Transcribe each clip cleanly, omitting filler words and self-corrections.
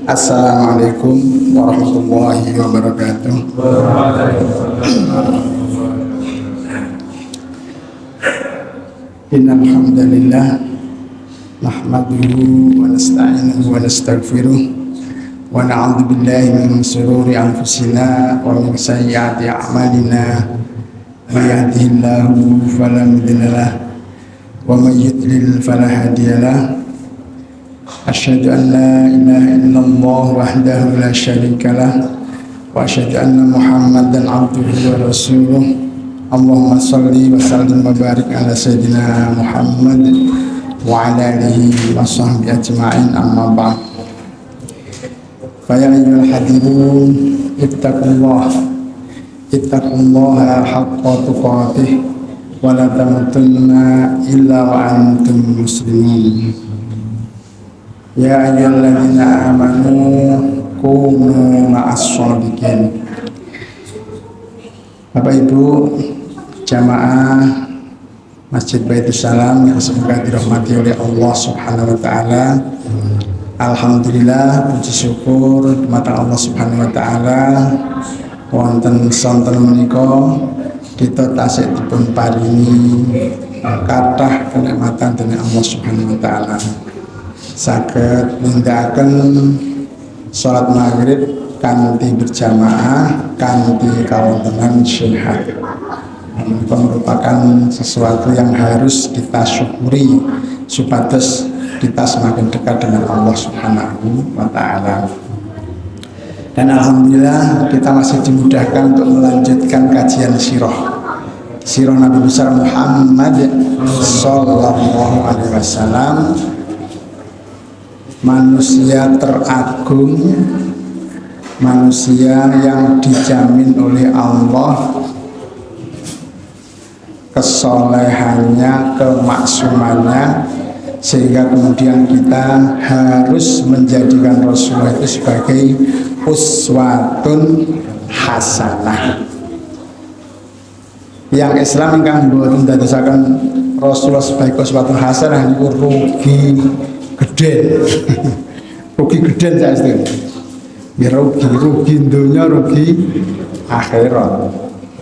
Assalamualaikum warahmatullahi wabarakatuh. Innal hamdalillah nahmaduhu wa nasta'inuhu wa nastaghfiruh wa na'udzu billahi min shururi anfusina wa min sayyiati a'malina. May yahdihillahu fala mudilla lahu wa may yudlil fala hadiya lahu. Asyhadu an la ilaha illallah wahdahu la syarika lah wa asyhadu anna Muhammadan abduhu wa rasuluh. Allahumma shalli wa sallim wa barik ala sayyidina Muhammad wa ala alihi wa sahbihi ajma'in, amma ba'd. Fa ya ayyuhal hadirun ittaqullaha haqqa tuqatih wa la tamutunna illa wa antum muslimun. Ya ayyuhalladzina amanu kunu ma'as shodiqin. Bapak Ibu jamaah Masjid Baitus Salam yang semoga dirahmati oleh Allah Subhanahu wa taala. Alhamdulillah, puji syukur dumateng Allah Subhanahu wa taala wonten sonten menika kita tasih dipun paringi kathah kenikmatan dening Allah Subhanahu wa taala. Saged nindakaken salat maghrib kanthi berjamaah kanthi kawontenan syihad. Itu merupakan sesuatu yang harus kita syukuri supados kita semakin dekat dengan Allah Subhanahu wa taala. Dan alhamdulillah kita masih dimudahkan untuk melanjutkan kajian sirah Nabi besar Muhammad sallallahu alaihi wasallam, manusia teragung, manusia yang dijamin oleh Allah kesolehannya, kemaksumannya, sehingga kemudian kita harus menjadikan Rasulullah itu sebagai uswatun hasanah. Yang Islam ingkang boten dadosaken Rasulullah sebagai uswatun hasanah niku rugi gede. Rugi gede saestu. Ya rugi dunya, rugi akhirat.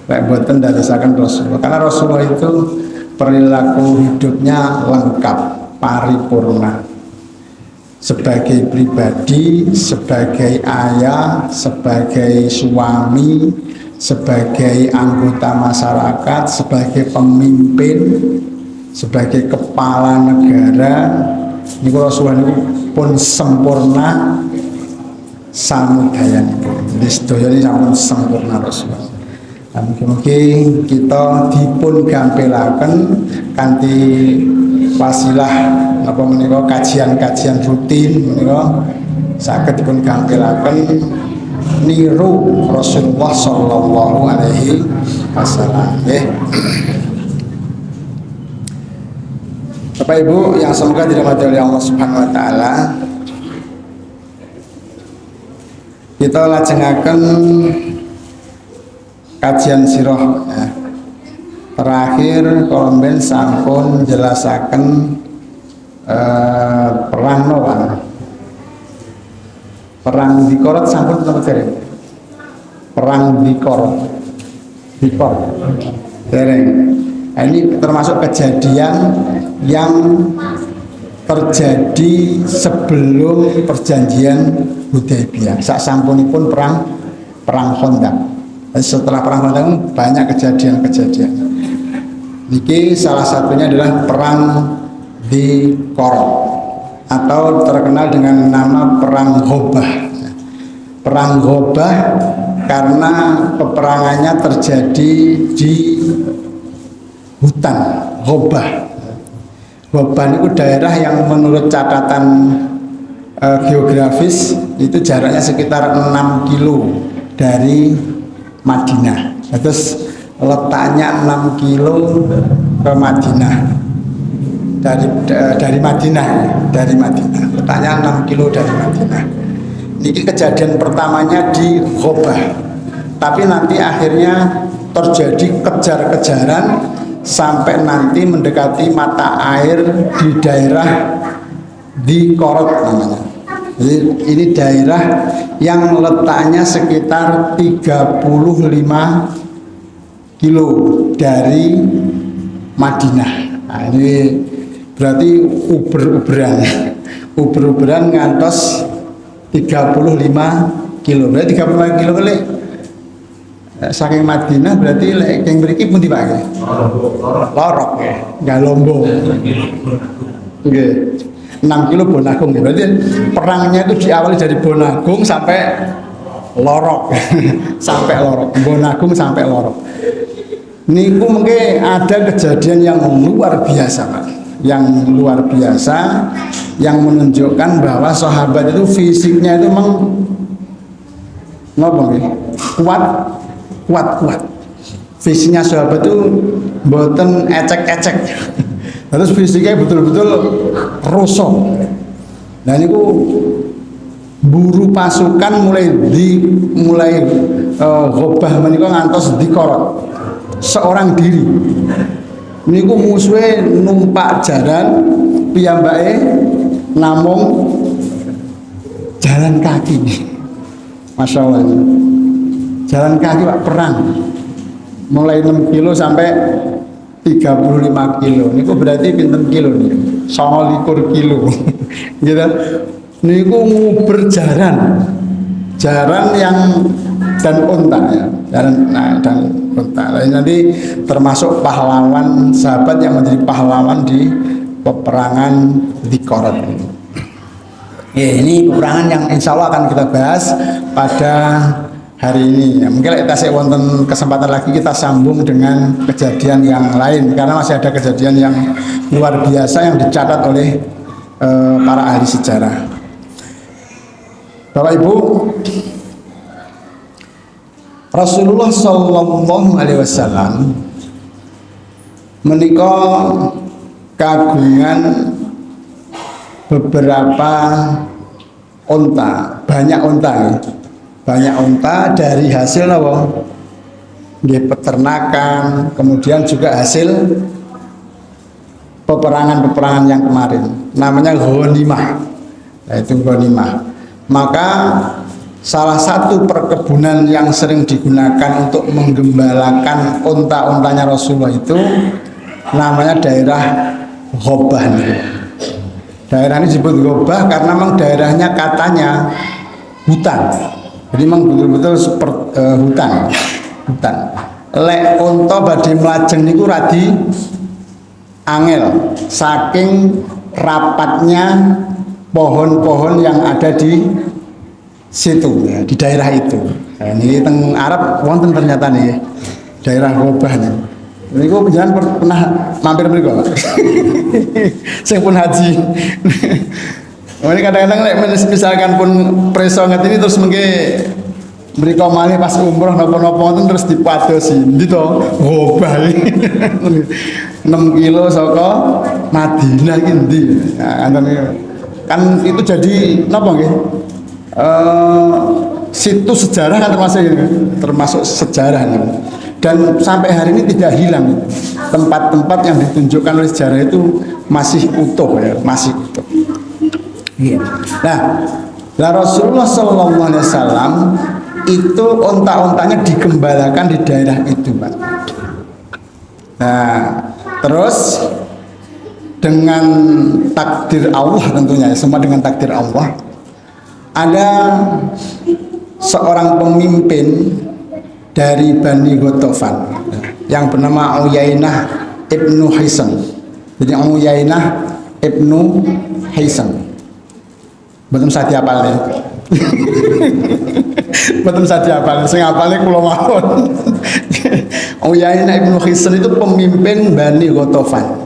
Lek boten dadosaken Rasulullah. Karena Rasulullah itu perilaku hidupnya lengkap, paripurna. Sebagai pribadi, sebagai ayah, sebagai suami, sebagai anggota masyarakat, sebagai pemimpin, sebagai kepala negara, niku Rasulullah niku pun sempurna samudayanipun. Jadi sedaya ini sampun sempurna Rasulullah. Mungkin kita dipun gampelaken kanthi wasilah apa menika kajian-kajian rutin menika saged dipun gampelaken niru Rasulullah sallallahu alaihi wasallam. Bapak Ibu yang semoga dirahmati oleh Allah Subhanahu wa taala, kita lajengaken kajian sirah ya. Terakhir kolomben sampun jelasaken perang Noah. Perang Dikorot sampun dereng. Perang Dikorot. Dereng. Nah, ini termasuk kejadian yang terjadi sebelum perjanjian Hudaybiyah. Sasampunipun perang Khandaq. Setelah perang Khandaq banyak kejadian-kejadian. Niki salah satunya adalah perang Dikorot atau terkenal dengan nama perang Ghobah. Perang Ghobah karena peperangannya terjadi di hutan Ghobah. Ghobah itu daerah yang menurut catatan geografis itu jaraknya sekitar 6 kilo dari Madinah. Terus letaknya 6 kilo ke Madinah dari Madinah letaknya 6 kilo dari Madinah. Ini kejadian pertamanya di Ghobah, tapi nanti akhirnya terjadi kejar-kejaran sampai nanti mendekati mata air di daerah Dikorot namanya. Jadi ini daerah yang letaknya sekitar 35 kilo dari Madinah. Nah, ini berarti uber-uberan ngantos 35 kilo. Berarti 35 kilo kali saking Madinah berarti yang mriki pun dipakai. Lorok ya, enggak Lombok. Nggih. 6 kilo Bonagung ya. Berarti perangnya itu diawali dari Bonagung sampai Lorok. Sampai Lorok. Bonagung sampai Lorok. Niku mungkin ada kejadian yang luar biasa, Pak. Yang luar biasa yang menunjukkan bahwa sahabat itu fisiknya itu memang kuat. Fisiknya sahabat itu mboten ecek-ecek. Terus fisiknya betul-betul rosok. Nah niku buru pasukan mulai gobah menika ngantos dikorot seorang diri. Niku musuhe numpak jaran, piyambake namung jalan kaki. Masya Allah. Jalan kaki Pak, perang. Mulai 6 kilo sampai 35 kilo. Niku berarti pinten kilo nih? 29 kilo. Gitu. Niku nguber jaran yang dan unta ya. Dan unta. Nanti termasuk pahlawan sahabat yang menjadi pahlawan di peperangan di Korot. Ya, ini peperangan yang insya Allah akan kita bahas pada hari ini. Ya, mungkin kita wonten kesempatan lagi kita sambung dengan kejadian yang lain karena masih ada kejadian yang luar biasa yang dicatat oleh para ahli sejarah. Bapak Ibu, Rasulullah Shallallahu Alaihi Wasallam menika kagungan beberapa unta, banyak unta dari hasil apa? Peternakan, kemudian juga hasil peperangan yang kemarin, namanya ghanimah. Nah, itu ghanimah. Maka salah satu perkebunan yang sering digunakan untuk menggembalakan unta-untanya Rasulullah itu namanya daerah Ghobah. Daerah ini disebut Ghobah karena memang daerahnya katanya hutan. Jadi memang betul-betul seperti hutan. Lek unta badhe mlajeng niku radi angel saking rapatnya pohon-pohon yang ada di situ ya, di daerah itu. Nah, ini teng Arab wonten ternyata nih daerah Ghobah nih. Niku panjenengan pernah mampir mriku, Pak? Sing pun haji. Ini kadang-kadang misalkan pun preso ini terus mengke mriku malih pas umroh napa-napa wonten terus dipadosi ndi to Ghobah. 6 kilo saka Madinah iki ndi. Nah, kan itu jadi napa nggih? Situs sejarah kan termasuk sejarah nih. Dan sampai hari ini tidak hilang tempat-tempat yang ditunjukkan oleh sejarah itu masih utuh ya, masih utuh. Nah, Rasulullah SAW itu unta-untanya digembalakan di daerah itu, Pak. Nah, terus dengan takdir Allah tentunya, semua dengan takdir Allah. Ada seorang pemimpin dari Bani Ghatafan yang bernama Uyainah ibnu Hisam. Jadi Uyainah ibnu Hisam. Betul saya diapalnya. Betul saya diapalnya. Saya ngapalnya kula mawon. Uyainah ibnu Hisam itu pemimpin Bani Ghatafan.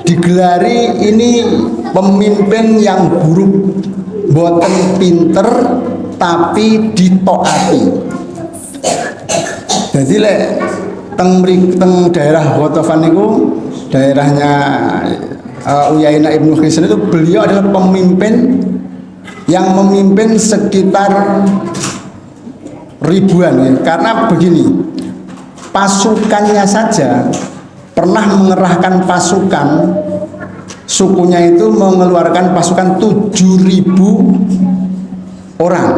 Digelari ini pemimpin yang buruk, boten pinter tapi ditoati. Jadi lek teng daerah Ghatafan niku daerahnya Uyainah ibnu Hisam itu beliau adalah pemimpin yang memimpin sekitar ribuan ya. Karena begini, pasukannya saja pernah mengerahkan pasukan sukunya itu mengeluarkan pasukan 7.000 orang.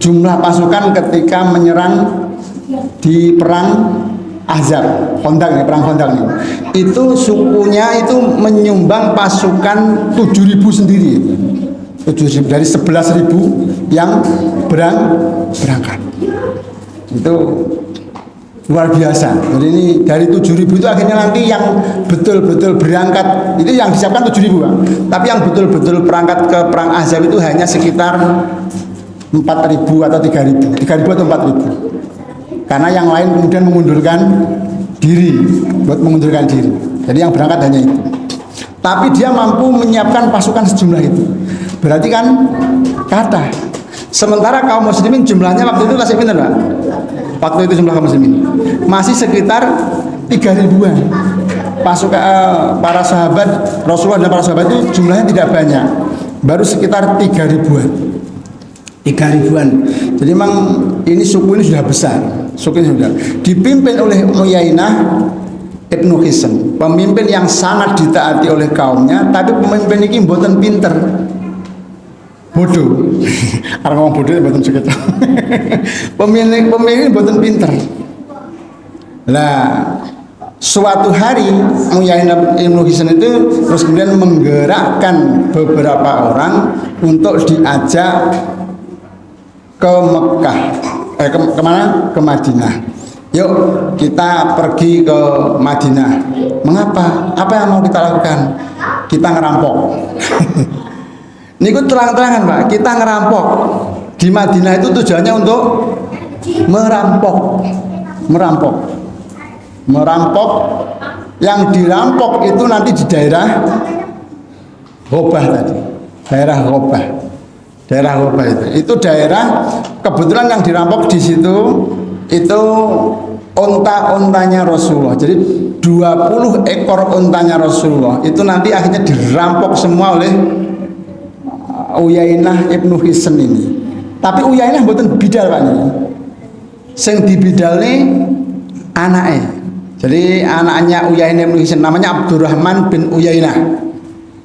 Jumlah pasukan ketika menyerang di perang Ahzab, Khandaq nih, perang Khandaq nih. Itu sukunya itu menyumbang pasukan 7.000 sendiri. 7.000 dari 11.000 yang berangkat. Itu luar biasa. Jadi ini dari 7.000 itu akhirnya nanti yang betul-betul berangkat itu yang disiapkan 7.000, Pak. Tapi yang betul-betul berangkat ke perang Ahzab itu hanya sekitar 4.000 atau 3.000 atau 4.000. Karena yang lain kemudian mengundurkan diri, mengundurkan diri. Jadi yang berangkat hanya itu. Tapi dia mampu menyiapkan pasukan sejumlah itu. Berarti kan kata. Sementara kaum muslimin jumlahnya waktu itu kasih pinter, Pak. Waktu itu jumlah kaum muslimin masih sekitar 3.000-an. Pasukan para sahabat Rasulullah dan para sahabat itu jumlahnya tidak banyak, baru sekitar 3.000-an. 3.000-an. Jadi memang ini suku ini sudah besar. Suku ini sudah dipimpin oleh Uyainah Ibnu Hisn, pemimpin yang sangat ditaati oleh kaumnya, tapi pemimpin ini mboten pinter. Bodoh. Karena ngomong bodoh ya mboten segitu. Pemimpin mboten pinter. Lah suatu hari Uyainah Ibnu Hisn itu terus kemudian menggerakkan beberapa orang untuk diajak ke Mekah, kemana? Ke Madinah. Yuk kita pergi ke Madinah. Mengapa? Apa yang mau kita lakukan? Kita ngerampok. Ini terang-terangan, Pak. Kita ngerampok. Di Madinah itu tujuannya untuk merampok. Yang dirampok itu nanti di daerah Ghobah tadi. Daerah Ghobah itu daerah kebetulan yang dirampok di situ itu onta-ontanya Rasulullah. Jadi 20 ekor ontanya Rasulullah itu nanti akhirnya dirampok semua oleh Uyainah Ibnu Hisn ini. Tapi Uyainah mboten bidal, Pak. Sing dibidal nih anaknya. Jadi anaknya Uyainah Ibnu Hisn namanya Abdurrahman bin Uyainah.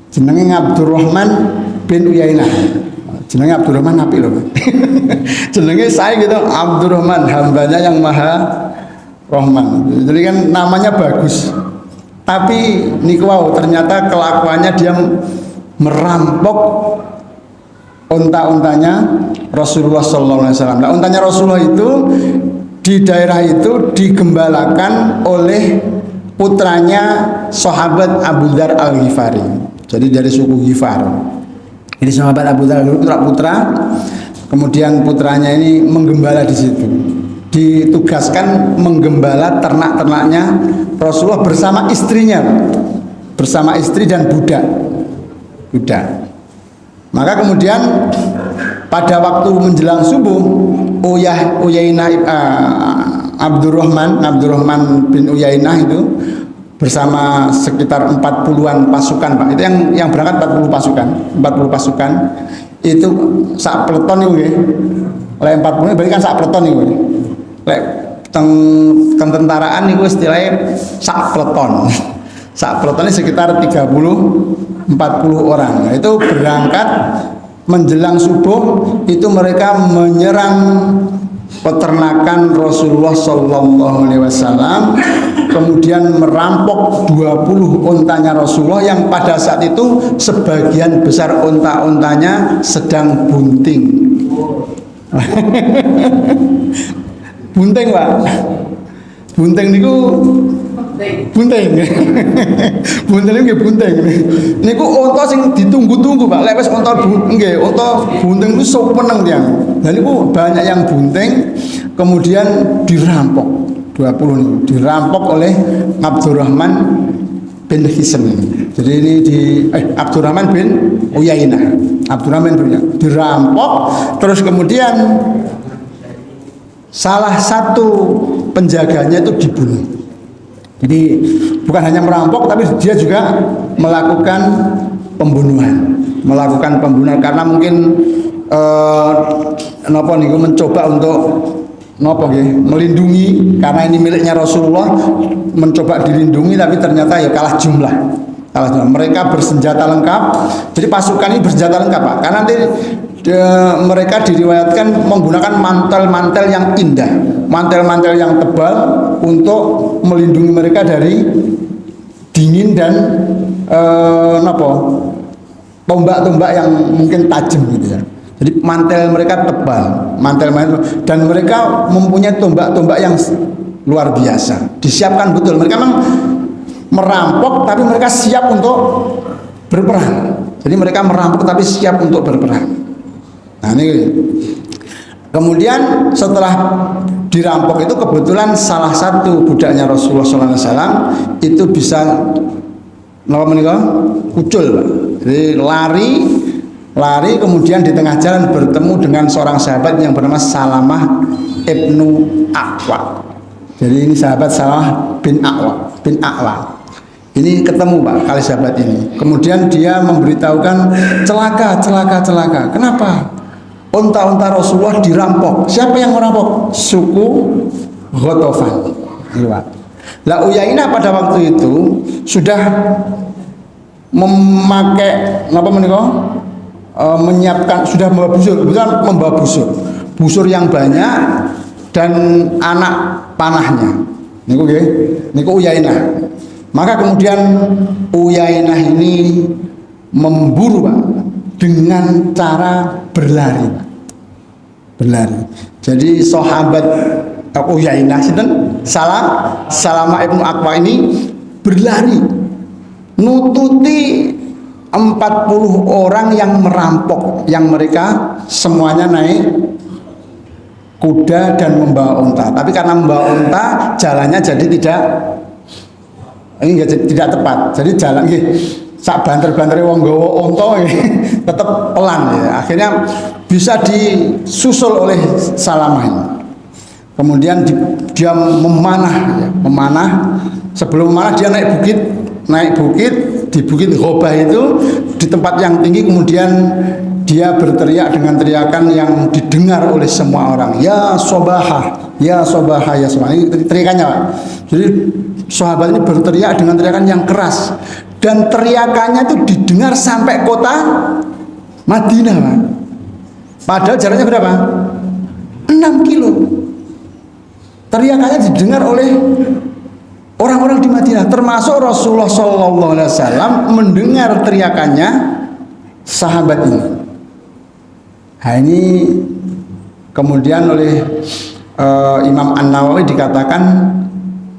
Jenenge Abdurrahman bin Uyainah. Jenenge Abdurrahman apik lho. Jenenge saya gitu Abdurrahman, hambanya yang maha Rahman. Jadi kan namanya bagus. Tapi niku wow, ternyata kelakuannya dia merampok unta-untanya Rasulullah sallallahu alaihi wasallam. Nah, untanya Rasulullah itu di daerah itu digembalakan oleh putranya sahabat Abu Dzar Al-Ghifari. Jadi dari suku Ghifar. Ini sahabat Abu Dzar putra, kemudian putranya ini menggembala di situ. Ditugaskan menggembala ternak-ternaknya Rasulullah bersama istrinya, bersama istri dan budak. Maka kemudian pada waktu menjelang subuh, Uyainah Abdurrahman bin Uyainah itu bersama sekitar 40-an pasukan, Pak. Itu yang berangkat 40 pasukan. Itu sak peleton niku nggih. Lek 40 berarti kan sak peleton niku. Lek tentaraan niku istilahnya sak peleton. Sak peletonnya sekitar 30-40 orang. Nah, itu berangkat menjelang subuh, itu mereka menyerang peternakan Rasulullah sallallahu alaihi wasallam, kemudian merampok 20 untanya Rasulullah yang pada saat itu sebagian besar unta-untanya sedang bunting. Bunting, Pak. Bunting niku bunting. Bunting nggih bunting. Niku unta sing ditunggu-tunggu, Pak. Lek wis unta nggih, unta bunting niku sok meneng tiyang. Lah niku banyak yang bunting kemudian dirampok. 20 niku dirampok oleh Abdurrahman bin Hisn. Jadi ini Abdurrahman bin Uyainah. Abdurrahman bin Uyainah dirampok, terus kemudian salah satu penjaganya itu dibunuh. Jadi bukan hanya merampok, tapi dia juga melakukan pembunuhan karena mungkin mencoba untuk melindungi, karena ini miliknya Rasulullah, mencoba dilindungi tapi ternyata ya kalah Mereka bersenjata lengkap. Jadi pasukan ini bersenjata lengkap, Pak. Karena nanti mereka diriwayatkan menggunakan mantel-mantel yang indah, mantel-mantel yang tebal untuk melindungi mereka dari dingin dan tombak-tombak yang mungkin tajam gitu ya. Jadi mantel mereka tebal, mantel-mantel, dan mereka mempunyai tombak-tombak yang luar biasa. Disiapkan betul. Mereka memang merampok, tapi mereka siap untuk berperang. Jadi mereka merampok tapi siap untuk berperang. Nah ini. Kemudian setelah dirampok itu kebetulan salah satu budaknya Rasulullah SAW itu bisa kucul, jadi lari kemudian di tengah jalan bertemu dengan seorang sahabat yang bernama Salamah ibnu Aqwa. Jadi ini sahabat Salamah bin Aqwa. Ini ketemu Pak kali sahabat ini. Kemudian dia memberitahukan celaka. Kenapa? Unta-unta Rasulullah dirampok. Siapa yang merampok? Suku Ghatafan. Lah Uyainah pada waktu itu sudah memakai menyiapkan, sudah membawa busur yang banyak dan anak panahnya. Niku Uyainah. Maka kemudian Uyainah ini memburu Pak dengan cara berlari. Jadi sahabat Uyainah Salamah ibnu Aqwa ini berlari nututi 40 orang yang merampok, yang mereka semuanya naik kuda dan membawa unta. Tapi karena membawa unta jalannya jadi tidak tepat. Jadi jalan sak banter-bantere wong nggawa unta tetap pelan ya. Akhirnya bisa disusul oleh Salamah ini. Kemudian dia memanah. Sebelum memanah dia naik bukit di Bukit Ghobah itu, di tempat yang tinggi. Kemudian dia berteriak dengan teriakan yang didengar oleh semua orang. Ya Sobahah, ya Sobahah, ya Sobahah. Ini teriakannya Pak. Jadi sahabat ini berteriak dengan teriakan yang keras, dan teriakannya itu didengar sampai kota Madinah Pak. Padahal jaraknya berapa? 6 kilo. Teriakannya didengar oleh orang-orang di Madinah, termasuk Rasulullah SAW mendengar teriakannya sahabat ini. Nah ini kemudian oleh Imam An-Nawawi dikatakan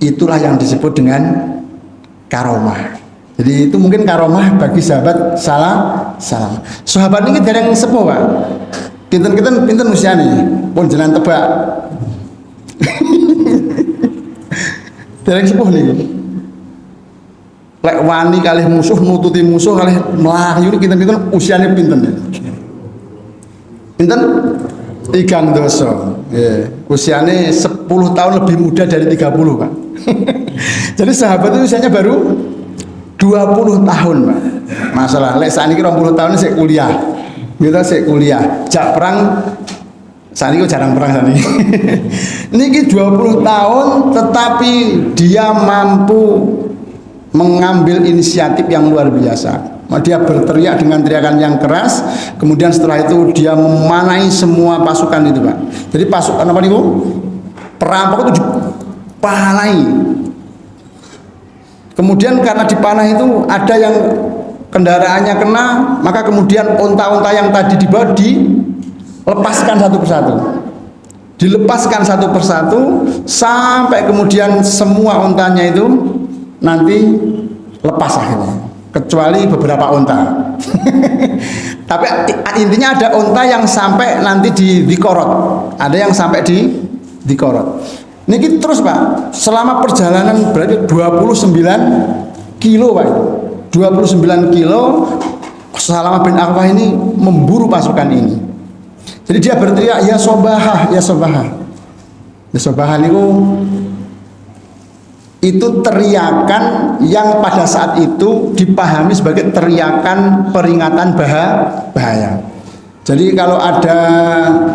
itulah yang disebut dengan karomah. Jadi itu mungkin karomah bagi sahabat salam. Sahabat ini dereng sepuh Pak. Pinten usiane pun jalan tebak. Dereng sepuh nih. Lek wani kalih musuh nututi musuh kalih melayu ini pinten usiane pinten. Pinten? 3 doso. Yeah. Usiane 10 tahun lebih muda dari 30 Pak. Jadi sahabat itu usianya baru 20 tahun Pak. Masalah lek sakniki 20 tahun saya kuliah. Kita saya kuliah. Jak perang sakniki jarang perang sakniki. Niki 20 tahun tetapi dia mampu mengambil inisiatif yang luar biasa. Dia berteriak dengan teriakan yang keras. Kemudian setelah itu dia memanai semua pasukan itu Pak. Jadi pasukan apa niku? Perampok itu dipanai. Kemudian karena dipanah itu ada yang kendaraannya kena, maka kemudian unta-unta yang tadi dibawa dilepaskan satu persatu. Dilepaskan satu persatu sampai kemudian semua untanya itu nanti lepas akhirnya. Kecuali beberapa unta. Tapi intinya ada unta yang sampai nanti dikorot, ada yang sampai dikorot. Niki terus Pak, selama perjalanan berarti 29 kilo Pak. 29 kilo Salamah bin Aqwa ini memburu pasukan ini. Jadi dia berteriak ya Sobahah, ya Sobahah. Ya Sobahah itu teriakan yang pada saat itu dipahami sebagai teriakan peringatan bahaya. Jadi kalau ada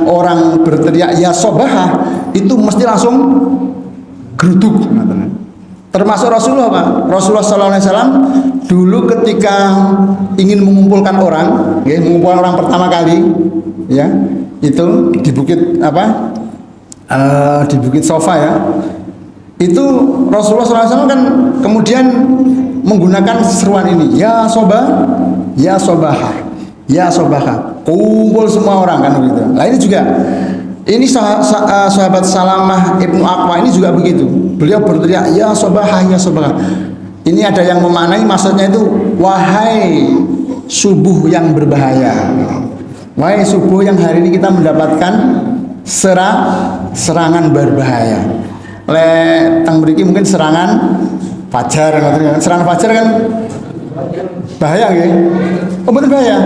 orang berteriak ya Sobahah, itu mesti langsung geruduk. Termasuk Rasulullah Pak. Rasulullah SAW dulu ketika ingin mengumpulkan orang, ya, mengumpulkan orang pertama kali, ya, itu di bukit apa? Di Bukit Sofa ya. Itu Rasulullah SAW kan kemudian menggunakan seruan ini, ya sobah, ya sobaha, ya sobaha, kumpul semua orang kan begitu. Nah ini juga, ini sahabat Salamah Ibnu Aqwa ini juga begitu. Beliau berteriak, ya sobaha, ya sobaha. Ini ada yang memaknai maksudnya itu, wahai subuh yang berbahaya, wahai subuh yang hari ini kita mendapatkan serangan berbahaya. Tang mriki mungkin serangan fajar, serangan fajar kan bahaya nggih. Oh betul bahaya.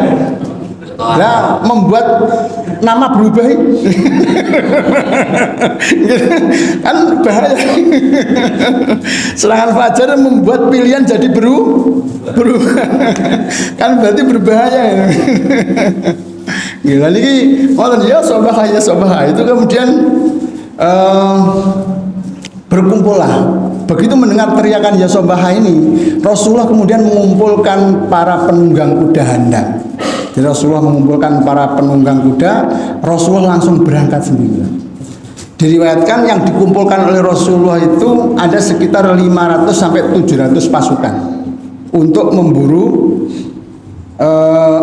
Lah membuat nama berubah kan bahaya. Serangan fajar membuat pilihan jadi berubah kan berarti berbahaya. Gila niki wonten ya sobah itu kemudian berkumpullah. Begitu mendengar teriakan ya sobaha ini, Rasulullah kemudian mengumpulkan para penunggang kuda handang. Jadi Rasulullah mengumpulkan para penunggang kuda, Rasulullah langsung berangkat sendiri. Diriwayatkan yang dikumpulkan oleh Rasulullah itu ada sekitar 500 sampai 700 pasukan untuk memburu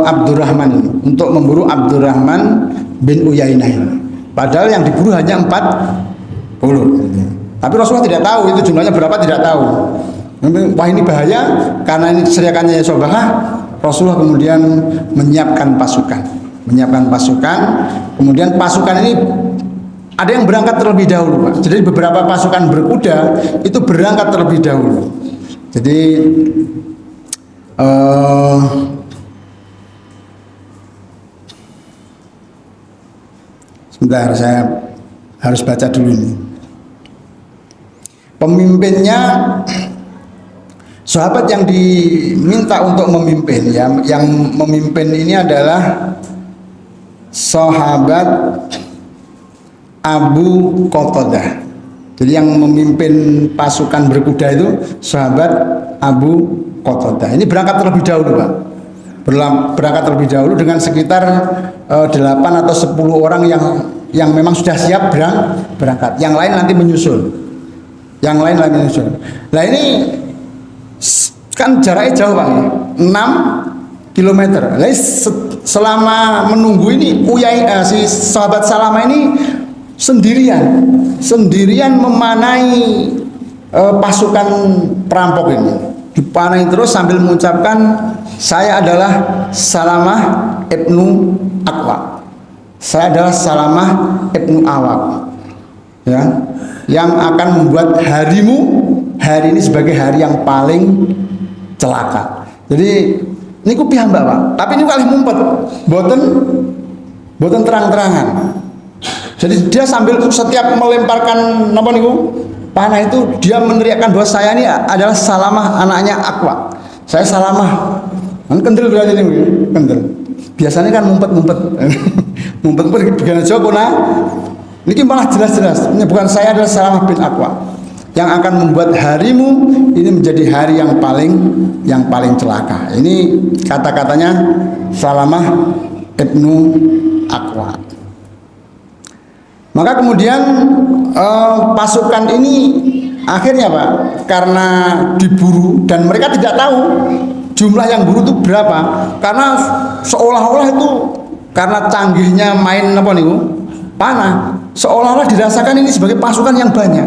Abdurrahman ini, untuk memburu Abdurrahman bin Uyainah ini. Padahal yang diburu hanya 40. Tapi Rasulullah tidak tahu itu jumlahnya berapa, tidak tahu. Wah ini bahaya karena ini teriakannya ya sobahah. Rasulullah kemudian menyiapkan pasukan, kemudian pasukan ini ada yang berangkat terlebih dahulu, Pak. Jadi beberapa pasukan berkuda itu berangkat terlebih dahulu. Jadi sebentar, saya harus baca dulu ini. Pemimpinnya sahabat yang diminta untuk memimpin, ya, yang memimpin ini adalah sahabat Abu Qatadah. Jadi yang memimpin pasukan berkuda itu sahabat Abu Qatadah. Ini berangkat terlebih dahulu, Pak. Berangkat terlebih dahulu dengan sekitar 8 atau 10 orang yang memang sudah siap berangkat. Yang lain nanti menyusul. Nah ini kan jaraknya jauh, Pak. 6 km. Nah, selama menunggu ini si sahabat Salamah ini sendirian memanai pasukan perampok ini. Dipanai terus sambil mengucapkan, saya adalah Salamah Ibnu Aqwa. Saya adalah Salamah Ibnu Awak. Ya, yang akan membuat hari ini sebagai hari yang paling celaka. Jadi ini ku piyambak, Pak. Tapi ini kali mumpet, boten terang-terangan. Jadi dia sambil setiap melemparkan napa niku panah itu dia meneriakkan bahwa saya ini adalah Salamah anaknya Aqwa. Saya Salamah. Kan kendel berarti ini, kendel. Biasanya kan mumpet-mumpet. Mumpet-mumpet di Jawa kuna. Ini malah jelas-jelas menyebutkan saya adalah Salamah bin Aqwa yang akan membuat harimu ini menjadi hari yang paling celaka. Ini kata-katanya Salamah Ibnu Aqwa. Maka kemudian pasukan ini akhirnya, Pak, karena diburu dan mereka tidak tahu jumlah yang buru itu berapa, karena seolah-olah itu karena canggihnya main apa nih panah, seolah-olah dirasakan ini sebagai pasukan yang banyak,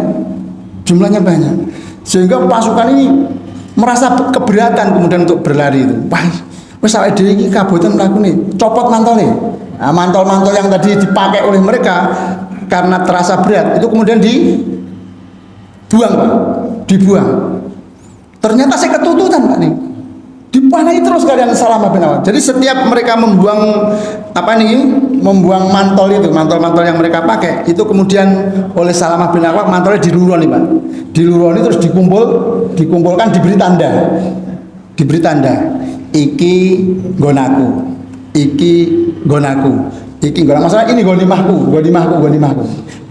jumlahnya banyak, sehingga pasukan ini merasa keberatan kemudian untuk berlari itu. Wah, wis awake dhewe iki kaboten mlakune, copot mantole. Nah, mantol-mantol yang tadi dipakai oleh mereka karena terasa berat itu kemudian dibuang, Pak, dibuang. Ternyata saya ketututan, Pak, nih. Dipanai terus kalian Salamah bin Awak. Jadi setiap mereka membuang membuang mantol itu, mantol-mantol yang mereka pakai, itu kemudian oleh Salamah bin Awak mantolnya diluroni, Pak. Diluroni terus dikumpulkan, diberi tanda. Iki gonaku. Masalah ini gonimahku.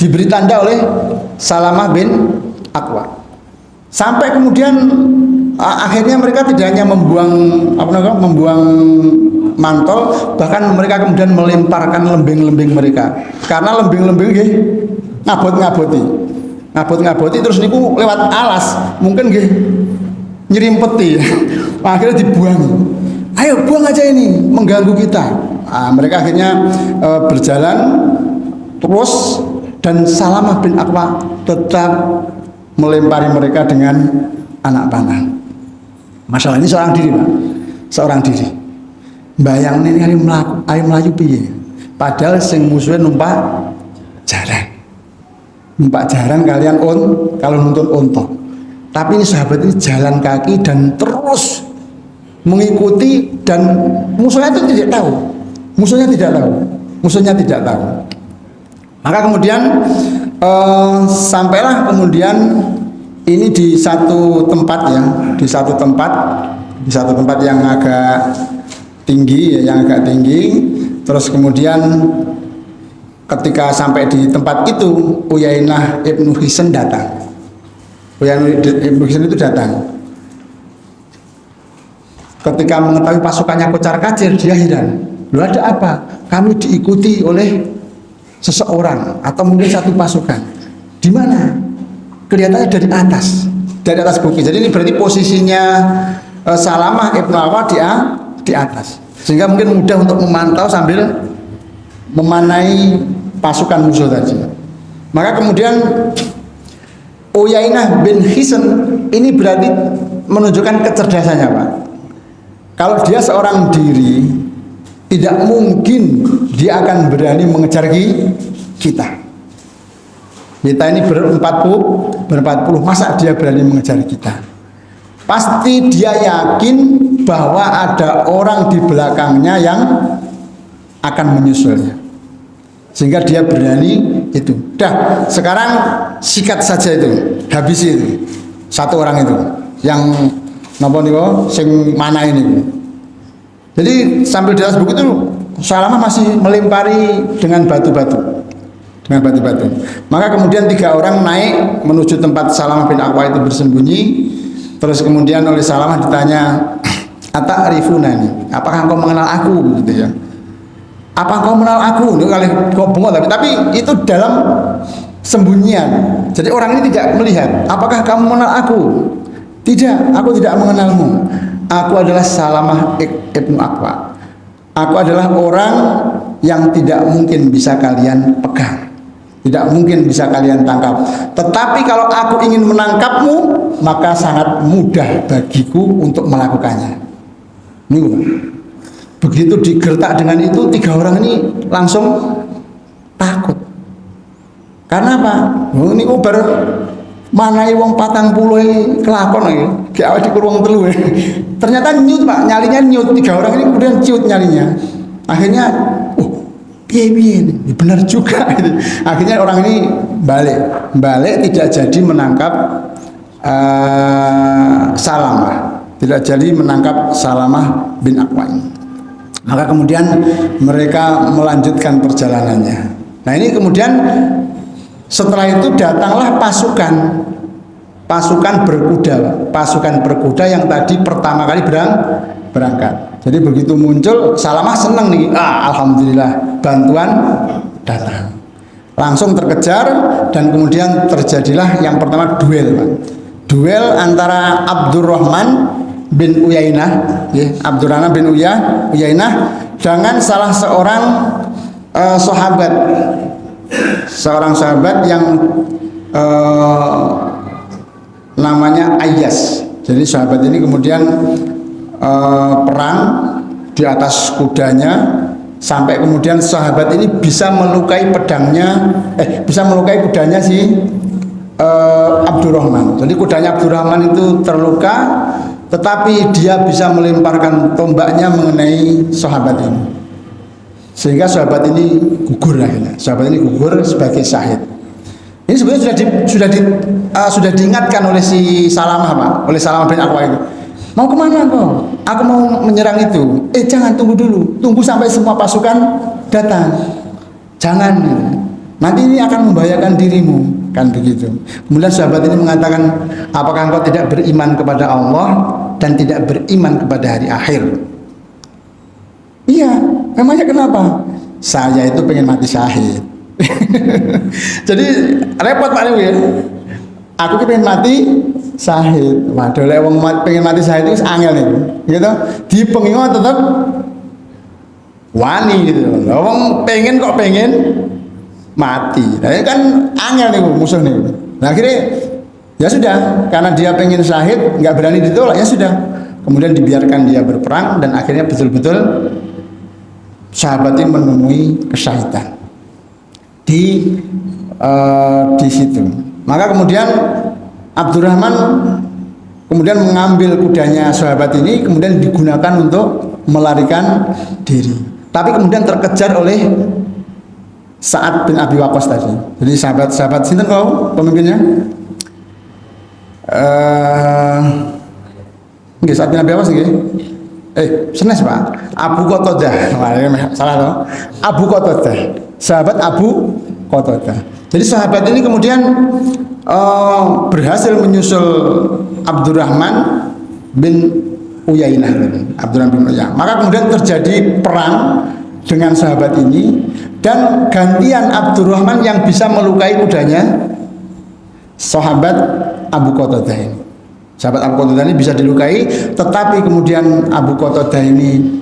Diberi tanda oleh Salamah bin Aqwa. Sampai kemudian akhirnya mereka tidak hanya membuang mantel, bahkan mereka kemudian melemparkan lembing-lembing mereka. Karena lembing-lembing nggih ngabot-ngaboti terus niku lewat alas, mungkin nggih nyerimpeti. Akhirnya dibuang. Ayo buang aja ini, mengganggu kita. Mereka akhirnya berjalan terus, dan Salamah bin Akwa tetap melempari mereka dengan anak panah. Masalah ini seorang diri, Pak. Seorang diri. Bayang ini ayo melayu piye. Padahal sing musuhnya numpak jaran. Numpak jaran kalian kalau nuntun ontok. Tapi ini sahabat ini jalan kaki dan terus mengikuti, dan musuhnya itu tidak tahu. Musuhnya tidak tahu. Maka kemudian sampailah kemudian ini di satu tempat ya, di satu tempat yang agak tinggi ya, Terus kemudian ketika sampai di tempat itu, Uyainah ibnu Hisn datang. Uyainah ibnu Hisn itu datang. Ketika mengetahui pasukannya kocar-kacir, dia heran. Loh, ada apa? Kami diikuti oleh seseorang atau mungkin satu pasukan. Di mana? Kelihatannya dari atas bukit. Jadi ini berarti posisinya Salamah ibnu Akwa di atas, sehingga mungkin mudah untuk memantau sambil memanai pasukan musuh tadi. Maka kemudian Uyainah bin Hisn ini berarti menunjukkan kecerdasannya, Pak. Kalau dia seorang diri, tidak mungkin dia akan berani mengejar kita. Kita ini berempat puluh, masa dia berani mengejar kita? Pasti dia yakin bahwa ada orang di belakangnya yang akan menyusulnya, sehingga dia berani itu. Dah, sekarang sikat saja itu, habisi itu satu orang itu yang napa niku sing mana ini. Jadi sambil di atas bukit itu Salamah masih melempari dengan batu-batu. Maka kemudian 3 orang naik menuju tempat Salamah bin Akwa itu bersembunyi. Terus kemudian oleh Salamah ditanya, "Ata'rifunani? Apakah engkau mengenal aku?" gitu ya. "Apa engkau mengenal aku?" Ini kali kok bengok, tapi itu dalam sembunyian. Jadi orang ini tidak melihat. "Apakah kamu mengenal aku?" "Tidak, aku tidak mengenalmu. Aku adalah Salamah ibnu Akwa. Aku adalah orang yang tidak mungkin bisa kalian pegang, tidak mungkin bisa kalian tangkap. Tetapi kalau aku ingin menangkapmu, maka sangat mudah bagiku untuk melakukannya." Ini begitu digertak dengan itu, 3 orang ini langsung takut. Karena apa? Oh, ini ubar manai wong 40 kelakon iki. Ki awake dikurung telu. Ternyata nyut, Pak, nyalinya nyut. 3 orang ini kemudian ciut nyalinya. Akhirnya piye benar juga. Akhirnya orang ini balik tidak jadi menangkap Salamah. Tidak jadi menangkap Salamah bin Akwa ini. Maka kemudian mereka melanjutkan perjalanannya. Nah, ini kemudian setelah itu datanglah pasukan berkuda yang tadi pertama kali berangkat. Jadi begitu muncul, Salamah senang nih, alhamdulillah bantuan datang. Langsung terkejar, dan kemudian terjadilah yang pertama duel, Pak. Duel antara Abdurrahman bin Uyainah, ya, Abdurrahman bin Uyainah dengan salah seorang sahabat yang namanya Ayyas. Jadi sahabat ini kemudian perang di atas kudanya, sampai kemudian sahabat ini bisa melukai kudanya si Abdurrahman. Jadi kudanya Abdurrahman itu terluka, tetapi dia bisa melemparkan tombaknya mengenai sahabat ini, sehingga sahabat ini gugur akhirnya. Sahabat ini gugur sebagai syahid. Ini sebenarnya sudah diingatkan oleh si Salamah, Pak, oleh Salamah bin Akwa itu. "Mau kemana kau? Aku mau menyerang itu." "Jangan, tunggu dulu. Tunggu sampai semua pasukan datang. Jangan. Nanti ini akan membahayakan dirimu." Kan begitu. Kemudian sahabat ini mengatakan, "Apakah engkau tidak beriman kepada Allah?" dan tidak beriman kepada hari akhir. Iya, memangnya kenapa? Saya itu pengen mati syahid. Jadi repot Pak Dewi ya. Aku pengen mati syahid. Waduh, lek wong pengen mati syahid itu angel nih, gitu. Di pengingat tetap wani gitu. Wong pengen kok pengen mati. Nah, ini kan angel nih musuh nih. Nah, akhirnya ya sudah, karena dia pengen syahid, nggak berani ditolak, ya sudah. Kemudian dibiarkan dia berperang dan akhirnya betul-betul sahabat ini menemui kesyahidan di situ. Maka kemudian Abdurrahman kemudian mengambil kudanya sahabat ini, kemudian digunakan untuk melarikan diri. Tapi kemudian terkejar oleh Sa'ad bin Abi Waqqas tadi. Jadi sahabat sinten kau pemimpinnya? Nggih, Sa'ad bin Abi Waqqas nggih. Senes Pak. Abu Qatadah. Salah toh? Abu Qatadah. Sahabat Abu Qatadah. Jadi sahabat ini kemudian berhasil menyusul Abdurrahman bin Uyainah. Abdurrahman bin Uyainah. Maka kemudian terjadi perang dengan sahabat ini dan gantian Abdurrahman yang bisa melukai kudanya sahabat Abu Qatadah ini. Sahabat Abu Qatadah ini bisa dilukai, tetapi kemudian Abu Qatadah ini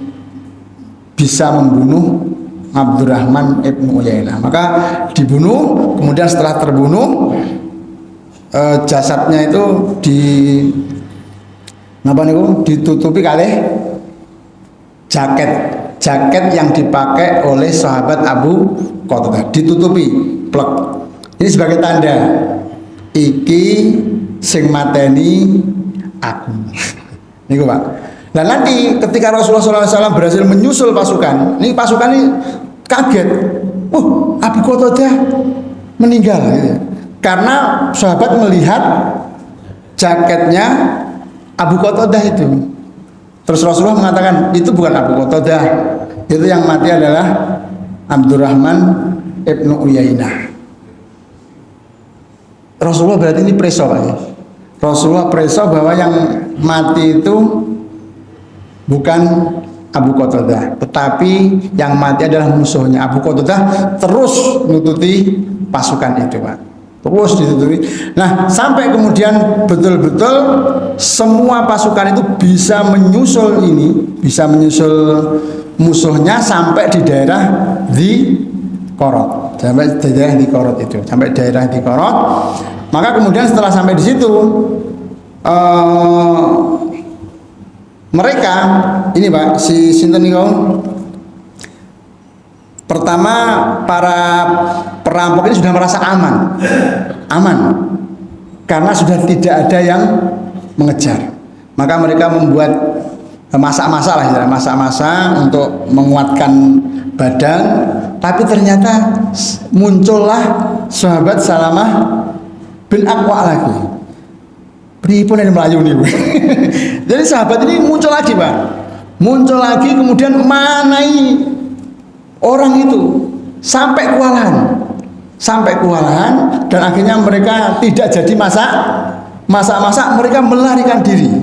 bisa membunuh Abdurrahman ibnu Uyainah. Maka dibunuh, kemudian setelah terbunuh jasadnya itu ditutupi oleh jaket yang dipakai oleh sahabat Abu Qatadah, ditutupi plek. Ini sebagai tanda iki sing mateni aku. Niku Pak. Nah nanti ketika Rasulullah SAW berhasil menyusul pasukan, ini pasukan ini kaget. Abu Qatadah meninggal. Gitu. Karena sahabat melihat jaketnya Abu Qatadah itu. Terus Rasulullah mengatakan itu bukan Abu Qatadah, itu yang mati adalah Abdurrahman ibnu Uyainah. Rasulullah berarti ini preso Pak ya. Rasulullah preso bahwa yang mati itu bukan Abu Qatadah, tetapi yang mati adalah musuhnya. Abu Qatadah terus nututi pasukan itu Pak, terus ditutupi. Nah sampai kemudian betul-betul semua pasukan itu bisa menyusul musuhnya sampai di daerah Korot, sampai daerah di Korot itu, sampai daerah di Korot. Maka kemudian setelah sampai di situ, mereka ini Pak, si sinten niku, pertama para perampok ini sudah merasa aman, karena sudah tidak ada yang mengejar. Maka mereka membuat masak-masak untuk menguatkan badan. Tapi ternyata muncullah sahabat Salamah bin Aqwa lagi. Pripun yang melayu nih. Jadi sahabat ini muncul lagi Pak. Muncul lagi kemudian manai orang itu sampai kewalahan dan akhirnya mereka tidak jadi masak mereka melarikan diri.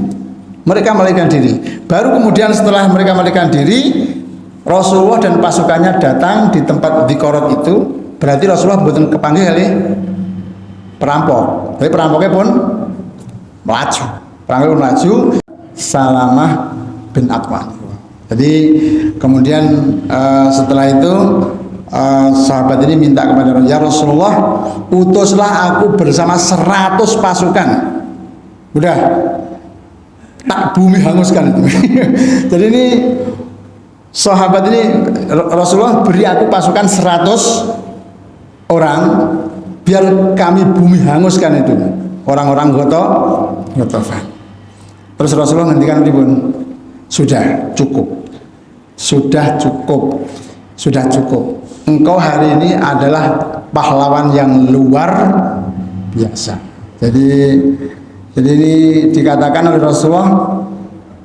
Baru kemudian setelah mereka melarikan diri, Rasulullah dan pasukannya datang di tempat di Korot itu. Berarti Rasulullah bukan kepanggil kali perampok. Tapi perampoknya pun melaju. Salamah bin Aqwa. Jadi kemudian setelah itu sahabat ini minta kepada Rasulullah, utuslah aku bersama 100 pasukan. Udah tak bumi hanguskan itu. Jadi ini sahabat ini Rasulullah beri aku pasukan 100 orang biar kami bumi hanguskan itu orang-orang Ghatafan. Terus Rasulullah ngendikan pripun? Sudah cukup. Engkau hari ini adalah pahlawan yang luar biasa. Jadi ini dikatakan oleh Rasulullah,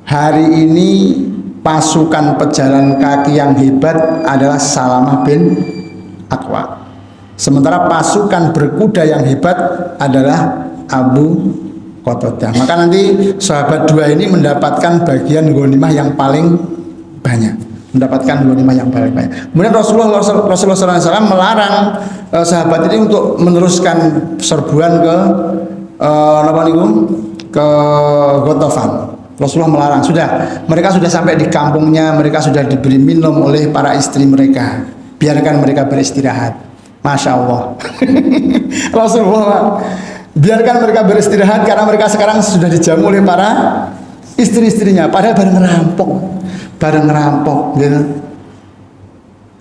hari ini pasukan pejalan kaki yang hebat adalah Salamah bin Aqwa. Sementara pasukan berkuda yang hebat adalah Abu Qatadah. Maka nanti sahabat dua ini mendapatkan bagian ghanimah yang paling banyak. Mendapatkan ghanimah yang paling banyak. Kemudian Rasulullah SAW melarang sahabat ini untuk meneruskan serbuan ke ke Ghatafan. Rasulullah melarang. Mereka sudah sampai di kampungnya, mereka sudah diberi minum oleh para istri mereka. Biarkan mereka beristirahat. Masya Allah. Rasulullah biarkan mereka beristirahat karena mereka sekarang sudah dijamu oleh para istri-istrinya. Padahal bareng ngerampok gitu.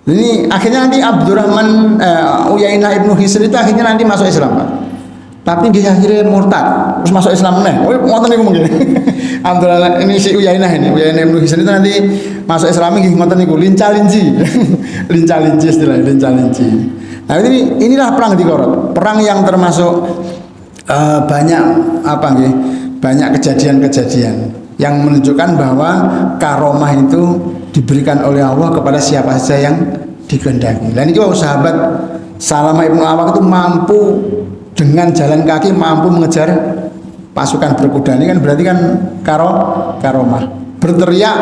Ini akhirnya nanti Abdurrahman Uyainah ibnu Hisn itu akhirnya nanti masuk Islam, Pak. Tapi dia akhirnya murtad terus masuk Islam nih. Oh, ngoten niku mungkin. Abdurrahman ini si Uyainah ibnu Hisn itu nanti masuk Islam nggih ngoten niku linca-linci. Linca-linci istilah linca-linci. Nah, inilah perang di Qorot. Perang yang termasuk banyak kejadian-kejadian yang menunjukkan bahwa karomah itu diberikan oleh Allah kepada siapa saja yang dikehendaki. Dan itu sahabat Salamah ibnu Awak itu mampu dengan jalan kaki mampu mengejar pasukan berkuda. Ini kan berarti kan karomah. Berteriak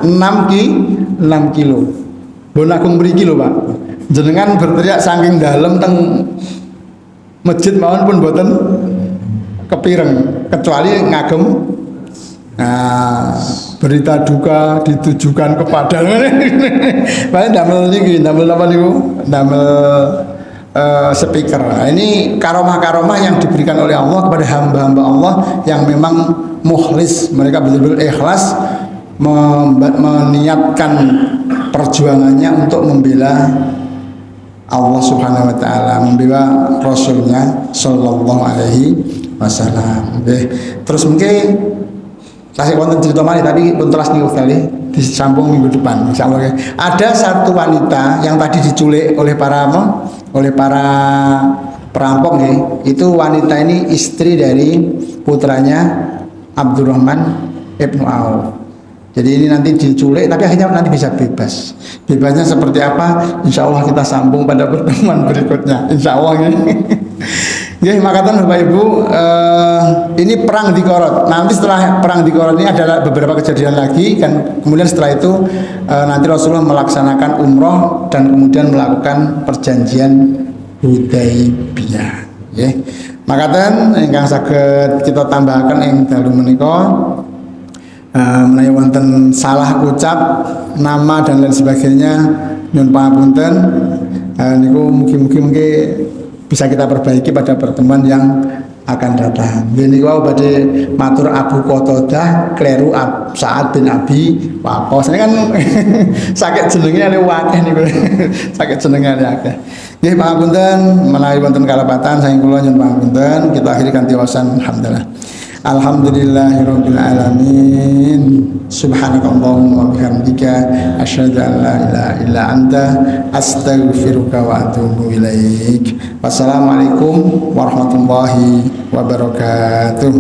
6 kilo. Bonagung mriki lho, Pak. Jenengan berteriak saking dalam teng masjid mawon pun boten kepireng kecuali ngagem berita duka ditujukan kepada paling damel niki damel apa niku damel speaker. Nah, ini karomah-karomah yang diberikan oleh Allah kepada hamba-hamba Allah yang memang mukhlis, mereka betul-betul ikhlas meniatkan perjuangannya untuk membela Allah Subhanahu wa taala, membela Rasulnya sallallahu alaihi wasallam. Terus mungkin kasih konten cerita mari tapi pun telas niku kali disambung minggu depan insyaallah. Ada satu wanita yang tadi diculik oleh para perampok nih. Itu wanita ini istri dari putranya Abdurrahman ibnu Auf. Jadi ini nanti diculik tapi akhirnya nanti bisa bebas. Bebasnya seperti apa? Insya Allah kita sambung pada pertemuan berikutnya. Insya Allah ya. Ya, makatan Bapak Ibu, ini perang di Qorot. Nanti setelah perang di Qorot ini ada beberapa kejadian lagi. Kan kemudian setelah itu nanti Rasulullah melaksanakan umroh dan kemudian melakukan perjanjian Hudaibiyah. Ya, makatan ingkang saged kita tambahkan yang dalu menika. Menawi wonten salah ucap nama dan lain sebagainya nyuwun pangapunten. Niku mugi-mugi bisa kita perbaiki pada pertemuan yang akan datang. Niku wau badhe matur Abu Qatadah kleru Sa'ad bin Abi Waqqas. Ini kan sakit jenenge akeh niku. Sakit jenenge akeh. Nggih pangapunten menawi wonten kalebatan saking kula nyuwun pangapunten. Kita akhiri kanthi wasan alhamdulillah. Alhamdulillahirabbil alamin. Subhanakallahumma wa bihamdika asyhadu an la ilaha illa anta astaghfiruka wa atubu ilaik. Wassalamualaikum warahmatullahi wabarakatuh.